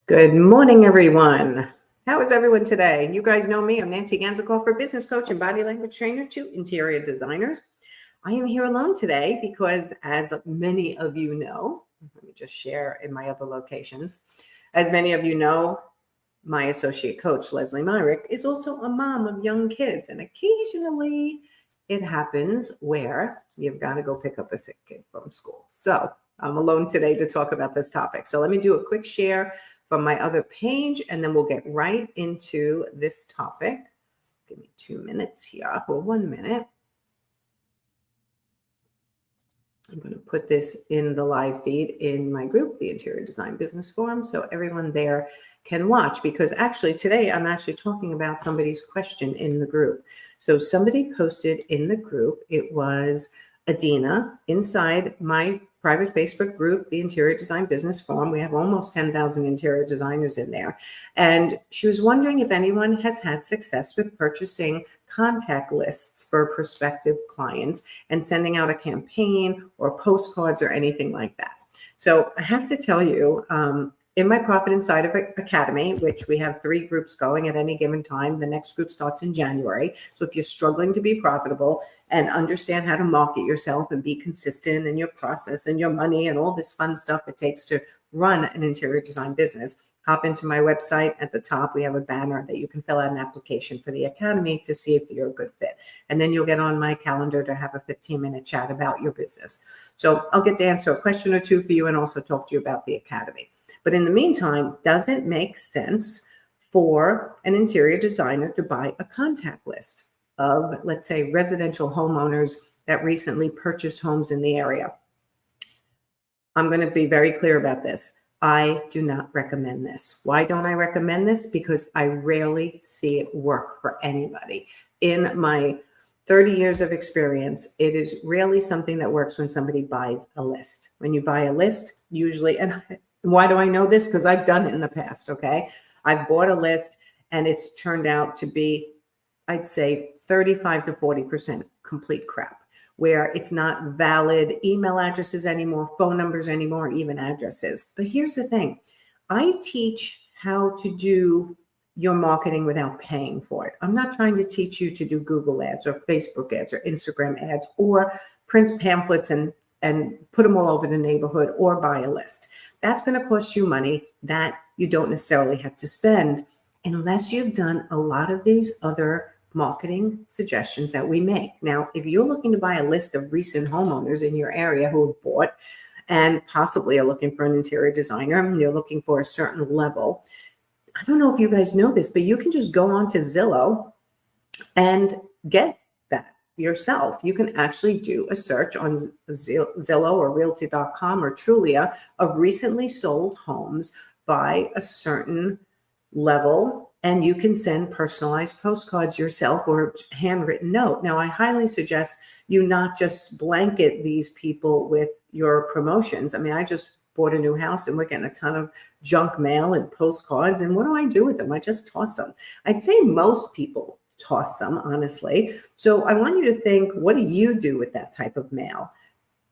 Good morning, everyone. How is everyone today? You guys know me. I'm Nancy for business coach and body language trainer to interior designers. I am here alone today because, as many of you know, let me just share in my other locations. As many of you know, my associate coach, Lesley Myrick, is also a mom of young kids. And occasionally it happens where you've got to go pick up a sick kid from school. So I'm alone today to talk about this topic. So let me do a quick share from my other page, and then we'll get right into this topic. Give me 2 minutes here, or 1 minute. I'm going to put this in the live feed in my group, the Interior Design Business Forum, so everyone there can watch, because actually today I'm actually talking about somebody's question in the group. So somebody posted in the group, it was Adina, inside my private Facebook group, the Interior Design Business Forum. We have almost 10,000 interior designers in there. And she was wondering if anyone has had success with purchasing contact lists for prospective clients and sending out a campaign or postcards or anything like that. So I have to tell you, in my Profit Inside of Academy, which we have 3 groups going at any given time, the next group starts in January. So if you're struggling to be profitable and understand how to market yourself and be consistent in your process and your money and all this fun stuff it takes to run an interior design business, hop into my website. At the top, we have a banner that you can fill out an application for the Academy to see if you're a good fit. And then you'll get on my calendar to have a 15-minute chat about your business. So I'll get to answer a question or two for you and also talk to you about the Academy. But in the meantime, does it make sense for an interior designer to buy a contact list of, let's say, residential homeowners that recently purchased homes in the area? I'm going to be very clear about this. I do not recommend this. Why don't I recommend this? Because I rarely see it work for anybody. In my 30 years of experience, it is rarely something that works when somebody buys a list. When you buy a list, usually, and why do I know this? Because I've done it in the past, okay? I've bought a list and it's turned out to be, I'd say, 35 to 40% complete crap, where it's not valid email addresses anymore, phone numbers anymore, even addresses. But here's the thing. I teach how to do your marketing without paying for it. I'm not trying to teach you to do Google ads or Facebook ads or Instagram ads or print pamphlets and put them all over the neighborhood or buy a list. That's going to cost you money that you don't necessarily have to spend unless you've done a lot of these other marketing suggestions that we make. Now, if you're looking to buy a list of recent homeowners in your area who have bought and possibly are looking for an interior designer and you're looking for a certain level, I don't know if you guys know this, but you can just go on to Zillow and get that yourself. You can actually do a search on Zillow or Realty.com or Trulia of recently sold homes by a certain level, and you can send personalized postcards yourself or a handwritten note. Now, I highly suggest you not just blanket these people with your promotions. I mean, I just bought a new house and we're getting a ton of junk mail and postcards. And what do I do with them? I just toss them. I'd say most people toss them, honestly. So I want you to think, what do you do with that type of mail?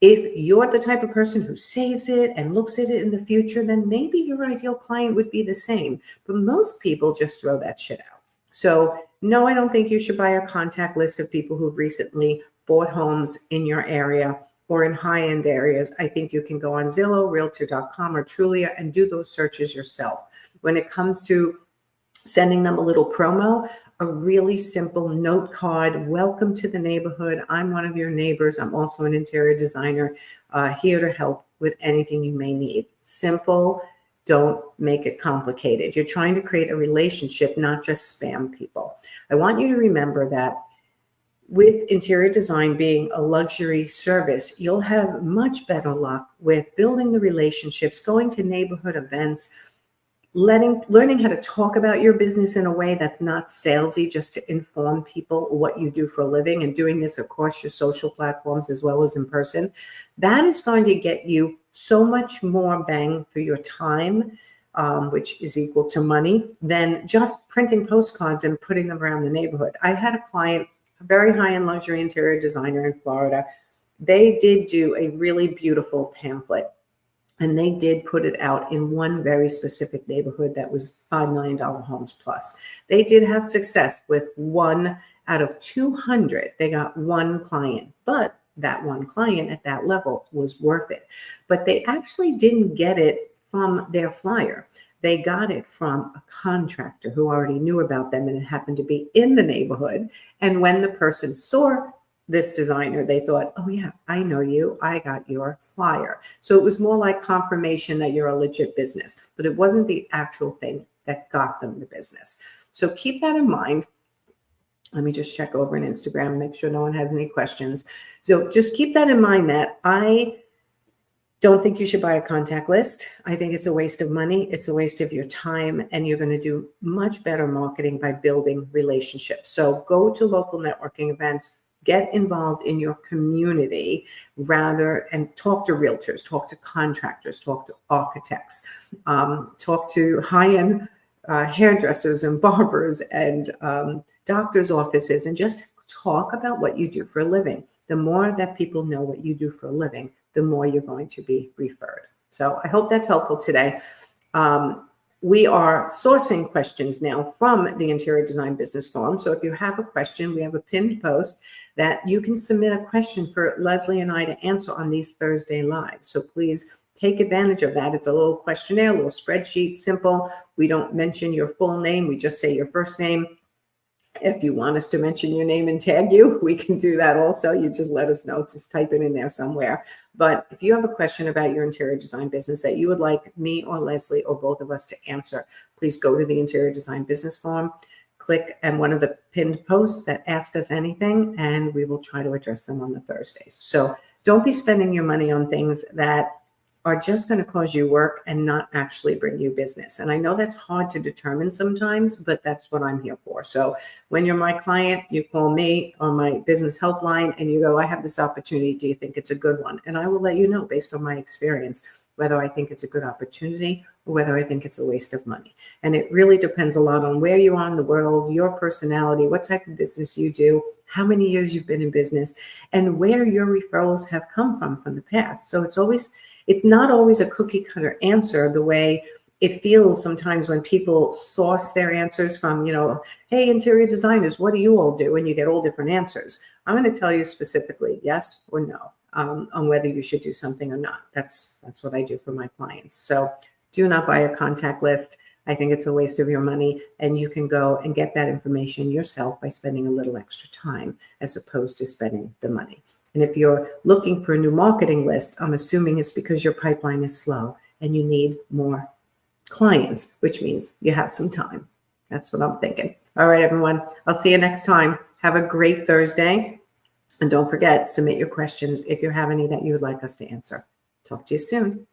If you're the type of person who saves it and looks at it in the future, then maybe your ideal client would be the same. But most people just throw that shit out. So no, I don't think you should buy a contact list of people who've recently bought homes in your area or in high-end areas. I think you can go on Zillow, Realtor.com, or Trulia and do those searches yourself. When it comes to sending them a little promo, a really simple note card. Welcome to the neighborhood. I'm one of your neighbors. I'm also an interior designer, here to help with anything you may need. Simple. Don't make it complicated. You're trying to create a relationship, not just spam people. I want you to remember that with interior design being a luxury service, you'll have much better luck with building the relationships, going to neighborhood events, learning how to talk about your business in a way that's not salesy, just to inform people what you do for a living, and doing this across your social platforms as well as in person. That is going to get you so much more bang for your time, which is equal to money, than just printing postcards and putting them around the neighborhood. I had a client, a very high-end luxury interior designer in Florida. They did do a really beautiful pamphlet. And they did put it out in one very specific neighborhood that was $5 million homes plus. They did have success with 1 out of 200. They got one client, but that one client at that level was worth it. But they actually didn't get it from their flyer. They got it from a contractor who already knew about them, and it happened to be in the neighborhood. And when the person saw this designer, they thought, oh yeah, I know you, I got your flyer. So it was more like confirmation that you're a legit business, but it wasn't the actual thing that got them the business. So keep that in mind. Let me just check over on Instagram, make sure no one has any questions. So just keep that in mind, that I don't think you should buy a contact list. I think it's a waste of money. It's a waste of your time, and you're going to do much better marketing by building relationships. So go to local networking events, get involved in your community and talk to realtors, talk to contractors, talk to architects, talk to high-end hairdressers and barbers and doctors' offices, and just talk about what you do for a living. The more that people know what you do for a living, the more you're going to be referred. So I hope that's helpful today. We are sourcing questions now from the Interior Design Business Forum. So if you have a question, we have a pinned post that you can submit a question for Lesley and I to answer on these Thursday lives. So please take advantage of that. It's a little questionnaire, a little spreadsheet, simple. We don't mention your full name. We just say your first name. If you want us to mention your name and tag you, we can do that also. You just let us know. Just type it in there somewhere. But if you have a question about your interior design business that you would like me or Lesley or both of us to answer, please go to the Interior Design Business Forum, click on one of the pinned posts that ask us anything, and we will try to address them on the Thursdays. So don't be spending your money on things that are just going to cause you work and not actually bring you business. And I know that's hard to determine sometimes, but that's what I'm here for. So when you're my client, you call me on my business helpline and you go, I have this opportunity. Do you think it's a good one? And I will let you know based on my experience whether I think it's a good opportunity or whether I think it's a waste of money. And it really depends a lot on where you are in the world, your personality, what type of business you do, how many years you've been in business, and where your referrals have come from the past. So it's not always a cookie cutter answer the way it feels sometimes when people source their answers from, hey, interior designers, what do you all do? And you get all different answers. I'm going to tell you specifically yes or no on whether you should do something or not. That's what I do for my clients. So do not buy a contact list. I think it's a waste of your money, and you can go and get that information yourself by spending a little extra time as opposed to spending the money. And if you're looking for a new marketing list, I'm assuming it's because your pipeline is slow and you need more clients, which means you have some time. That's what I'm thinking. All right, everyone. I'll see you next time. Have a great Thursday. And don't forget, submit your questions if you have any that you would like us to answer. Talk to you soon.